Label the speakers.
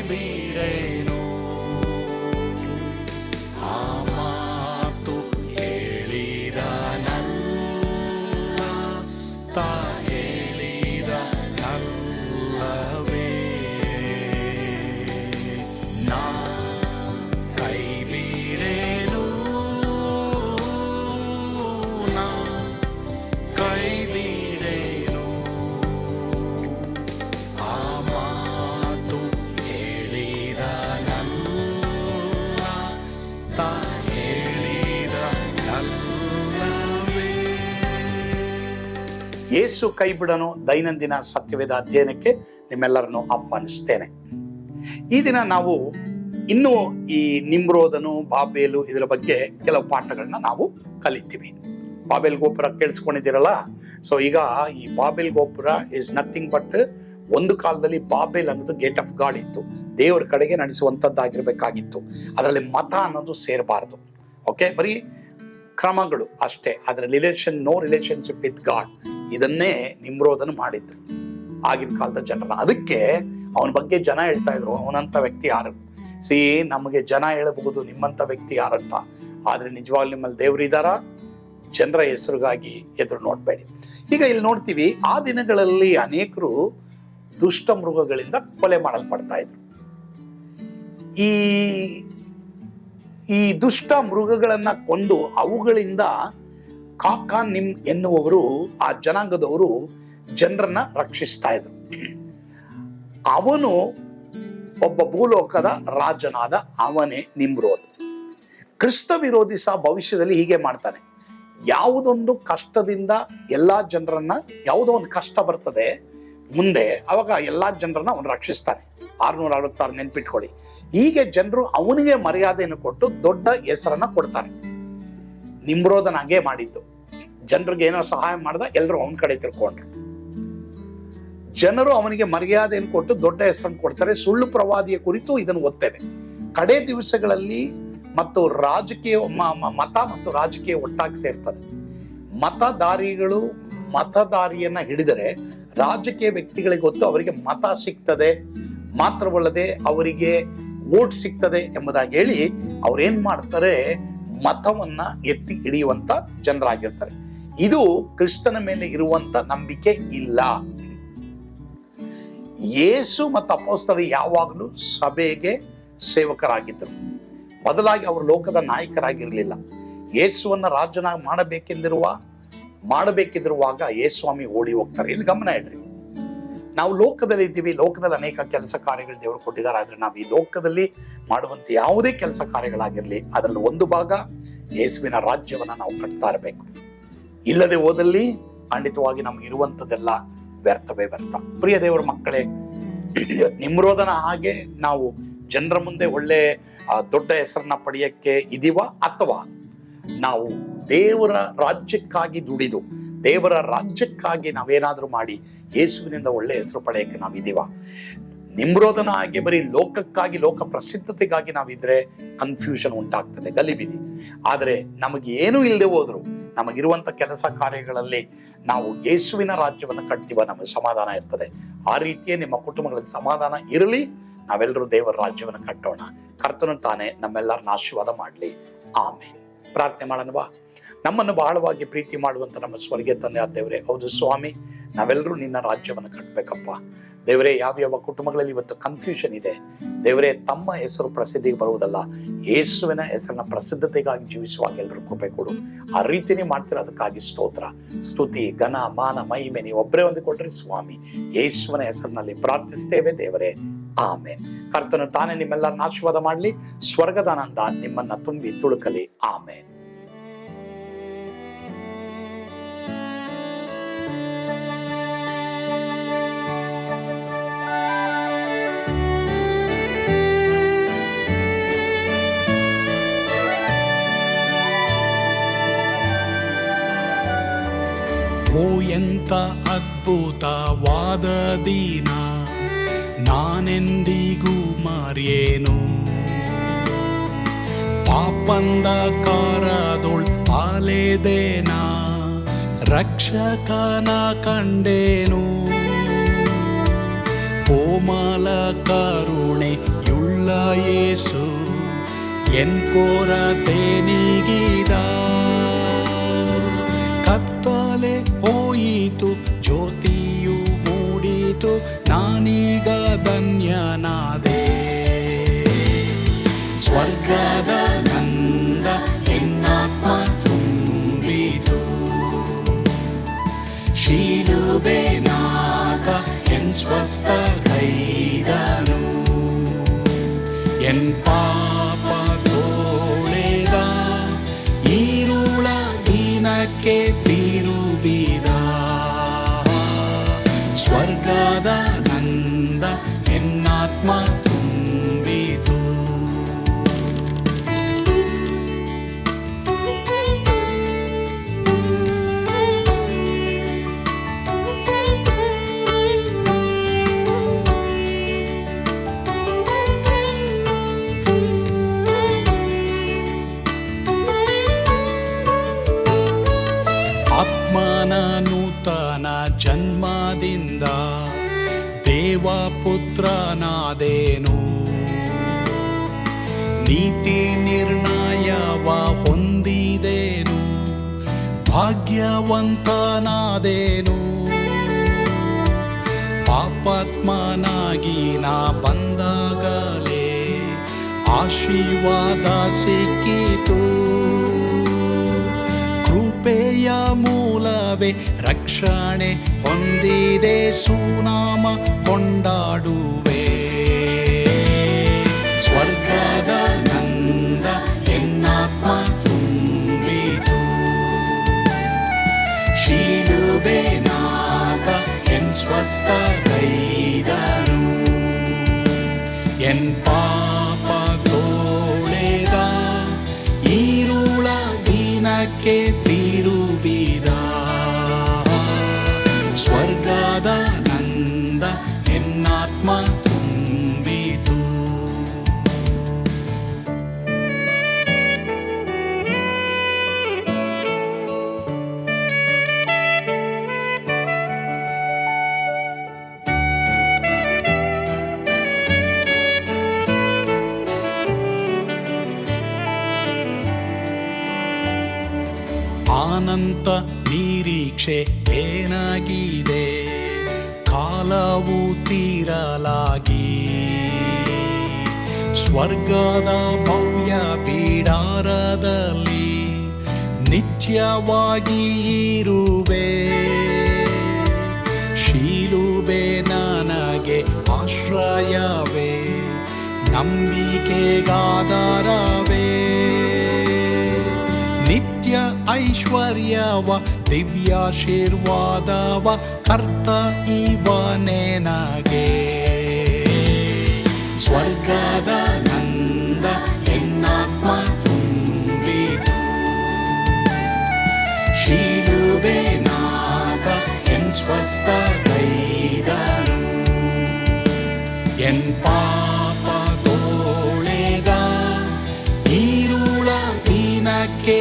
Speaker 1: ಬಿಡೇನು. ಆ ಮಾತು ಹೇಳಿದ ನಲ್ಲ ತಾ ಹೇಳಿದ ನಲ್ಲವೇ. ನಾ ಕೈ ಬಿಡೇನು, ನಾ ಕೈ ಬಿಡೇನು. ಆ ಮಾತು ಹೇಳಿದ ನಲ್ಲ ತಾ ಹೇಳಿದ ನಲ್ಲವೇ. ಯೇಸು ಕೈ ಬಿಡನು ದೈನಂದಿನ ಸತ್ಯವೇದ ಅಧ್ಯಯನಕ್ಕೆ ನಿಮ್ಮೆಲ್ಲರನ್ನು ಆಹ್ವಾನಿಸ್ತೇನೆ. ಈ ದಿನ ನಾವು ಇನ್ನು ಈ ನಿಮ್ರೋದನು, ಬಾಬೇಲು ಇದರ ಬಗ್ಗೆ ಕೆಲವು ಪಾಠಗಳನ್ನ ನಾವು ಕಲಿತೀವಿ. ಬಾಬೆಲ್ ಗೋಪುರ ಕೇಳಿಸ್ಕೊಂಡಿದ್ದೀರಲ್ಲ. ಸೊ ಈಗ ಈ ಬಾಬೆಲ್ ಗೋಪುರ ಇಸ್ ನಥಿಂಗ್ ಬಟ್, ಒಂದು ಕಾಲದಲ್ಲಿ ಬಾಬೆಲ್ ಅನ್ನೋದು ಗೇಟ್ ಆಫ್ ಗಾಡ್ ಇತ್ತು, ದೇವರ ಕಡೆಗೆ ನಡೆಸುವಂತದ್ದಾಗಿರ್ಬೇಕಾಗಿತ್ತು. ಅದರಲ್ಲಿ ಮತ ಅನ್ನೋದು ಸೇರಬಾರ್ದು. ಓಕೆ, ಬರೀ ಕ್ರಮಗಳು ಅಷ್ಟೇ, ಅದರ ನೋ ರಿಲೇಶನ್ಶಿಪ್ ವಿತ್ ಗಾಡ್. ಇದನ್ನೇ ನಿಮ್ರೋದನು ಮಾಡಿದ್ದು ಆಗಿನ ಕಾಲದ ಜನರನ್ನ. ಅದಕ್ಕೆ ಅವನ ಬಗ್ಗೆ ಜನ ಹೇಳ್ತಾ ಇದ್ರು, ಅವನಂತ ವ್ಯಕ್ತಿ ಯಾರು? ನಮಗೆ ಜನ ಹೇಳಬಹುದು ನಿಮ್ಮಂತ ವ್ಯಕ್ತಿ ಯಾರಂತ, ಆದ್ರೆ ನಿಜವಾಗ್ಲೂ ನಿಮ್ಮಲ್ಲಿ ದೇವರಿದಾರ? ಜನರ ಹೆಸರಿಗಾಗಿ ಎದುರು ನೋಡ್ಬೇಡಿ. ಈಗ ಇಲ್ಲಿ ನೋಡ್ತೀವಿ, ಆ ದಿನಗಳಲ್ಲಿ ಅನೇಕರು ದುಷ್ಟ ಮೃಗಗಳಿಂದ ಕೊಲೆ ಮಾಡಲ್ಪಡ್ತಾ ಇದ್ರು. ಈ ದುಷ್ಟ ಮೃಗಗಳನ್ನ ಕೊಂದು ಅವುಗಳಿಂದ ಕಾಕಾನಿಮ್ ಎನ್ನುವವರು, ಆ ಜನಾಂಗದವರು ಜನರನ್ನ ರಕ್ಷಿಸ್ತಾ ಇದ್ರು. ಅವನು ಒಬ್ಬ ಭೂಲೋಕದ ರಾಜನಾದ ಅವನೇ ನಿಮ್ರೋದ್. ಕ್ರಿಸ್ತ ವಿರೋಧಿ ಸಹ ಭವಿಷ್ಯದಲ್ಲಿ ಹೀಗೆ ಮಾಡ್ತಾನೆ. ಯಾವುದೊಂದು ಕಷ್ಟದಿಂದ ಎಲ್ಲಾ ಜನರನ್ನ, ಯಾವುದೋ ಒಂದು ಕಷ್ಟ ಬರ್ತದೆ ಮುಂದೆ, ಅವಾಗ ಎಲ್ಲಾ ಜನರನ್ನ ಅವನು ರಕ್ಷಿಸ್ತಾನೆ. 666 ನೆನ್ಪಿಟ್ಕೊಳ್ಳಿ. ಹೀಗೆ ಜನರು ಅವನಿಗೆ ಮರ್ಯಾದೆಯನ್ನು ಕೊಟ್ಟು ದೊಡ್ಡ ಹೆಸರನ್ನ ಕೊಡ್ತಾರೆ. ನಿಮ್ರೋದನ ಹಾಗೆ ಮಾಡಿದ್ದು. ಜನರಿಗೆ ಏನೋ ಸಹಾಯ ಮಾಡ್ದ, ಎಲ್ಲರೂ ಅವನ ಕಡೆ ತಿರ್ಕೊಂಡ್ರು. ಜನರು ಅವನಿಗೆ ಮರ್ಯಾದೆಯನ್ನು ಕೊಟ್ಟು ದೊಡ್ಡ ಹೆಸರನ್ನು ಕೊಡ್ತಾರೆ. ಸುಳ್ಳು ಪ್ರವಾದಿಯ ಕುರಿತು ಇದನ್ನು ಓದ್ತೇವೆ. ಕಡೆ ದಿವಸಗಳಲ್ಲಿ ಮತ್ತು ರಾಜಕೀಯ ಮತ ಮತ್ತು ರಾಜಕೀಯ ಒಟ್ಟಾಗಿ ಸೇರ್ತದೆ. ಮತದಾರಿಗಳು ಮತದಾರಿಯನ್ನ ಹಿಡಿದರೆ ರಾಜಕೀಯ ವ್ಯಕ್ತಿಗಳಿಗೆ ಗೊತ್ತು ಅವರಿಗೆ ಮತ ಸಿಗ್ತದೆ, ಮಾತ್ರವಲ್ಲದೆ ಅವರಿಗೆ ವೋಟ್ ಸಿಗ್ತದೆ ಎಂಬುದಾಗಿ ಹೇಳಿ ಅವ್ರೇನ್ ಮಾಡ್ತಾರೆ, ಮತವನ್ನ ಎತ್ತಿ ಹಿಡಿಯುವಂತ ಜನರಾಗಿರ್ತಾರೆ. ಇದು ಕ್ರಿಸ್ತನ ಮೇಲೆ ಇರುವಂತ ನಂಬಿಕೆ ಇಲ್ಲ. ಯೇಸು ಮತ್ತು ಅಪೊಸ್ತಲರು ಯಾವಾಗಲೂ ಸಭೆಗೆ ಸೇವಕರಾಗಿದ್ದರು, ಬದಲಾಗಿ ಅವರು ಲೋಕದ ನಾಯಕರಾಗಿರ್ಲಿಲ್ಲ. ಯೇಸುವನ್ನ ರಾಜನಾಗಿ ಮಾಡಬೇಕಿರುವಾಗ ಯೇಸ್ವಾಮಿ ಓಡಿ ಹೋಗ್ತಾರೆ. ಇಲ್ಲಿ ಗಮನ ಇಡ್ರಿ, ನಾವು ಲೋಕದಲ್ಲಿ ಇದ್ದೀವಿ, ಲೋಕದಲ್ಲಿ ಅನೇಕ ಕೆಲಸ ಕಾರ್ಯಗಳು ದೇವರು ಕೊಟ್ಟಿದ್ದಾರೆ. ಆದ್ರೆ ನಾವು ಈ ಲೋಕದಲ್ಲಿ ಮಾಡುವಂತ ಯಾವುದೇ ಕೆಲಸ ಕಾರ್ಯಗಳಾಗಿರ್ಲಿ, ಅದರಲ್ಲಿ ಒಂದು ಭಾಗ ಯೇಸುವಿನ ರಾಜ್ಯವನ್ನ ನಾವು ಕಟ್ತಾ ಇರಬೇಕು. ಇಲ್ಲದೆ ಹೋದಲ್ಲಿ ಖಂಡಿತವಾಗಿ ನಮ್ಗೆ ಇರುವಂತದ್ದೆಲ್ಲ ವ್ಯರ್ಥವೇ ವ್ಯರ್ಥ. ಪ್ರಿಯ ದೇವರ ಮಕ್ಕಳೇ, ನಿಮ್ರೋದನ ಹಾಗೆ ನಾವು ಜನರ ಮುಂದೆ ಒಳ್ಳೆ ದೊಡ್ಡ ಹೆಸರನ್ನ ಪಡೆಯಕ್ಕೆ ಇದೀವ, ಅಥವಾ ನಾವು ದೇವರ ರಾಜ್ಯಕ್ಕಾಗಿ ದುಡಿದು ದೇವರ ರಾಜ್ಯಕ್ಕಾಗಿ ನಾವೇನಾದ್ರೂ ಮಾಡಿ ಯೇಸುವಿನಿಂದ ಒಳ್ಳೆ ಹೆಸರು ಪಡೆಯಕ್ಕೆ ನಾವಿದೀವ? ನಿಮ್ರೋದನ ಹಾಗೆ ಬರೀ ಲೋಕಕ್ಕಾಗಿ, ಲೋಕ ಪ್ರಸಿದ್ಧತೆಗಾಗಿ ನಾವಿದ್ರೆ ಕನ್ಫ್ಯೂಷನ್ ಉಂಟಾಗ್ತದೆ, ಗಲಿಬಿಲಿ. ಆದ್ರೆ ನಮಗೆ ಏನೂ ಇಲ್ಲದೆ ಹೋದ್ರು ನಮಗಿರುವಂತ ಕೆಲಸ ಕಾರ್ಯಗಳಲ್ಲಿ ನಾವು ಯೇಸುವಿನ ರಾಜ್ಯವನ್ನು ಕಟ್ತೀವ, ನಮಗೆ ಸಮಾಧಾನ ಇರ್ತದೆ. ಆ ರೀತಿಯೇ ನಿಮ್ಮ ಕುಟುಂಬಗಳಲ್ಲಿ ಸಮಾಧಾನ ಇರಲಿ. ನಾವೆಲ್ಲರೂ ದೇವರ ರಾಜ್ಯವನ್ನು ಕಟ್ಟೋಣ. ಕರ್ತನು ತಾನೇ ನಮ್ಮೆಲ್ಲರನ್ನ ಆಶೀರ್ವಾದ ಮಾಡಲಿ. ಆಮೇಲೆ ಪ್ರಾರ್ಥನೆ ಮಾಡೋಣವಾ? ನಮ್ಮನ್ನು ಬಹಳವಾಗಿ ಪ್ರೀತಿ ಮಾಡುವಂತ ನಮ್ಮ ಸ್ವರ್ಗೀಯ ತಂದೆ ಆದ ದೇವರೇ, ಹೌದು ಸ್ವಾಮಿ, ನಾವೆಲ್ಲರೂ ನಿನ್ನ ರಾಜ್ಯವನ್ನು ಕಟ್ಟಬೇಕಪ್ಪ. ದೇವರೇ, ಯಾವ್ಯಾವ ಕುಟುಂಬಗಳಲ್ಲಿ ಇವತ್ತು ಕನ್ಫ್ಯೂಷನ್ ಇದೆ ದೇವರೇ, ತಮ್ಮ ಹೆಸರು ಪ್ರಸಿದ್ಧಿಗೆ ಬರುವುದಲ್ಲ, ಯೇಸುವಿನ ಹೆಸರನ್ನ ಪ್ರಸಿದ್ಧತೆಗಾಗಿ ಜೀವಿಸುವಾಗ ಎಲ್ಲರೂ ಕೃಪೆ ಕೊಡು. ಆ ರೀತಿನೇ ಮಾಡ್ತಿರೋದಕ್ಕಾಗಿ ಸ್ತೋತ್ರ, ಸ್ತುತಿ, ಘನ, ಮಾನ, ಮಹಿಮೆ ನೀವು ಒಬ್ಬರೇ ಹೊಂದಿಕೊಡ್ರಿ ಸ್ವಾಮಿ. ಯೇಸುವಿನ ಹೆಸರಿನಲ್ಲಿ ಪ್ರಾರ್ಥಿಸ್ತೇವೆ ದೇವರೇ, ಆಮೇನ್. ಕರ್ತನು ತಾನೇ ನಿಮ್ಮೆಲ್ಲರನ್ನ ಆಶೀರ್ವಾದ ಮಾಡಲಿ. ಸ್ವರ್ಗದಾನಂದ ನಿಮ್ಮನ್ನ ತುಂಬಿ ತುಳುಕಲಿ. ಆಮೇನ್.
Speaker 2: ಓ ಎಂತ ಅದ್ಭುತವಾದ ದಿನ, ನಾನೆಂದಿಗೂ ಮರೆಯೇನು. ಪಾಪಂಧಕಾರದೊಳ್ ಅಲೆದೇನ, ರಕ್ಷಕನ ಕಂಡೇನು. ಕೋಮಲ ಕರುಣೆಯುಳ್ಳ ಯೇಸು ಎನ್ ಕೊರತೆ ನೀಗಿದ. ಕತ್ತಲೆ ಹೋಯಿತು, ಜ್ಯೋತಿಯು ಮೂಡಿತು, ನಾನೀಗ ಧನ್ಯನಾದೆ. ಸ್ವರ್ಗದ ನಂದ ಎನ್ನಾತ್ಮ ತುಂಬಿತು, ಶಿಲುಬೆನಾಗ ಎನ್ ಸ್ವಸ್ಥ ಕೈದನು. ಎನ್ ಪಾಪ ತೋಳೆದ, ಈರುಳ ದಿನಕ್ಕೆ ತಿರುಗಿದ. ಸ್ವರ್ಗದ ನಂದ ಎನ್ನಾತ್ಮ ತುಂಬಿತು. ಆತ್ಮನ ನೂತನ ಜನ್ಮದಿಂದ ದೇವಪುತ್ರನಾದೇನು. ನೀತಿ ನಿರ್ಣಯವ ಹೊಂದಿದೇನು, ಭಾಗ್ಯವಂತನಾದೇನು. ಪಾಪಾತ್ಮನಾಗಿ ನಾ ಬಂದಾಗಲೇ ಆಶೀರ್ವಾದ ಸಿಕ್ಕಿತು. ಕೃಪೆಯ ಮೂಲವೇ ರಕ್ಷಣೆ ಹೊಂದಿದೆ, ಸುನಾಮ ಕೊಂಡಾಡುವೆ. ಸ್ವರ್ಗದ ನಂದ ಎನ್ನಾತ್ಮ ತುಂಬಿತು, ಶಿಲುಬೆನಾಗ ಎನ್ ಸ್ವಸ್ಥ ಕೈದನು. ಎನ್ ಪಾಪ ತೋಳೆದ, ಈರುಳ ದಿನಕ್ಕೆ ತಿರುಗಿದ. ಸ್ವರ್ಗದ ನಂದ ಎನ್ನಾತ್ಮ ತುಂಬಿತು. ಅನಂತ ನಿರೀಕ್ಷೆ ಏನಾಗಿದೆ, ಕಾಲವು ತೀರಲಾಗಿ. ಸ್ವರ್ಗದ ಭವ್ಯ ಬಿಡಾರದಲ್ಲಿ ನಿತ್ಯವಾಗಿ ಇರುವೆ. ಶಿಲುಬೆ ನನಗೆ ಆಶ್ರಯವೇ, ನಂಬಿಕೆಗಾಧಾರವೇ. ನಿತ್ಯ ಐಶ್ವರ್ಯವ ದಿವ್ಯಾಶೀರ್ವಾದವ ಕರ್ತ ಇವನೇ ನಗೆ. ಸ್ವರ್ಗದ ನಂದ ಎನ್ನಾತ್ಮ ತುಂಬಿತು, ಶಿಲುಬೆನಾಗ ಎನ್ ಸ್ವಸ್ಥ ಕೈದನು. ಎನ್ ಪಾಪ ತೋಳೆದ, ಈರುಳ ದಿನಕ್ಕೆ